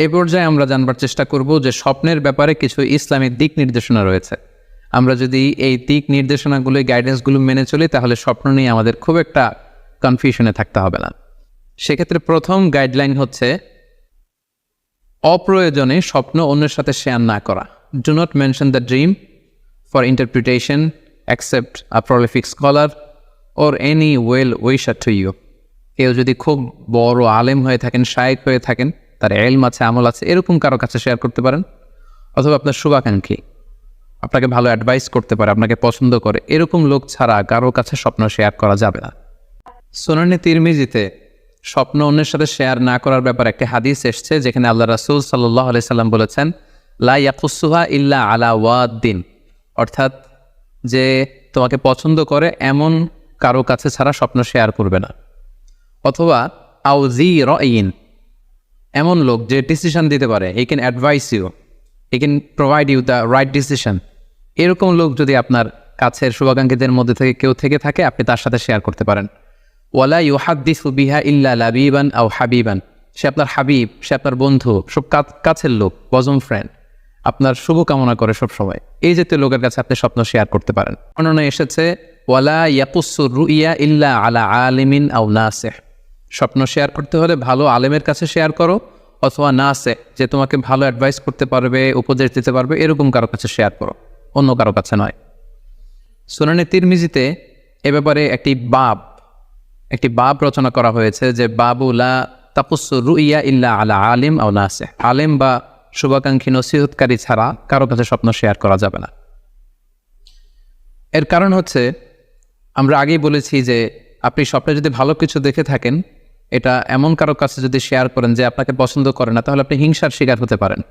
এ পর্যায়ে আমরা জানবার চেষ্টা করব যে স্বপ্নের ব্যাপারে কিছু ইসলামিক দিক নির্দেশনা রয়েছে। আমরা যদি এই দিক নির্দেশনাগুলো, গাইডেন্সগুলো মেনে চলি, তাহলে স্বপ্ন নিয়ে আমাদের খুব একটা কনফিউশনে থাকতে হবে না। সেক্ষেত্রে প্রথম গাইডলাইন হচ্ছে অপ্রয়োজনে স্বপ্ন অন্যের সাথে শেয়ার না করা। Do not mention the dream for interpretation except a prolific scholar or any well wisher to you. কেউ যদি খুব বড় আলেম হয়ে থাকেন, শায়েখ হয়ে থাকেন, তার ইলম আছে, আমল আছে, এরকম কারো কাছে শেয়ার করতে পারেন। অথবা আপনার শুভাকাঙ্ক্ষী আপনাকে ভালো অ্যাডভাইস করতে পারে, আপনাকে পছন্দ করে, এরকম লোক ছাড়া কারো কাছে স্বপ্ন শেয়ার করা যাবে না। সুনানে তিরমিজিতে স্বপ্ন অন্যের সাথে শেয়ার না করার ব্যাপারে একটি হাদিস এসছে, যেখানে আল্লাহ রাসূল সাল্লাল্লাহু আলাইহি সাল্লাম বলেছেন, লা ইয়াকুসুহা ইল্লা আলা ওয়াদ্দিন, অর্থাৎ যে তোমাকে পছন্দ করে এমন কারো কাছে ছাড়া স্বপ্ন শেয়ার করবে না। অথবা আউজি রাইন, এমন লোক যে ডিসিশন দিতে পারে, he can advise you, he can provide you the right decision, এরকম লোক যদি আপনার কাছের শুভাকাঙ্ক্ষীদের মধ্যে থেকে কেউ থেকে থাকে, আপনি তার সাথে শেয়ার করতে পারেন। ওয়ালা ইউহাদ্দিসু বিহা ইল্লা লাবিবান আও হাবিবান, সে আপনার হাবিব, সে আপনার বন্ধু, সব কাছের লোক, বজম ফ্রেন্ড, আপনার শুভ কামনা করে সব সময়, এই জাতীয় লোকের কাছে আপনি স্বপ্ন শেয়ার করতে পারেন। অন্যান্য এসেছে ওয়ালা ইয়াকুসুর রুইয়া ইল্লা আলা আলিমিন আও নাসিহ, স্বপ্ন শেয়ার করতে হলে ভালো আলেমের কাছে শেয়ার করো, অথবা নাসিহ, যে তোমাকে ভালো অ্যাডভাইস করতে পারবে, উপদেশ দিতে পারবে, এরকম কারো কাছে শেয়ার করো, অন্য কারো কাছে নয়। সুনানে তিরমিজিতে এ ব্যাপারে একটি বাব রচনা করা হয়েছে, যে বাবুলা তাকুসুর রুইয়া ইল্লা আলা আলিম আও নাসিহ, আলেম বা শুভাকাঙ্ক্ষী নসিহতকারী ছাড়া কারো কাছে স্বপ্ন শেয়ার করা যাবে না। এর কারণ হচ্ছে, আমরা আগেই বলেছি যে আপনি স্বপ্নে যদি ভালো কিছু দেখে থাকেন, এটা এমন কারো কাছে যদি শেয়ার করেন যে আপনাকে পছন্দ করে না, তাহলে আপনি হিংসার শিকার হতে পারেন।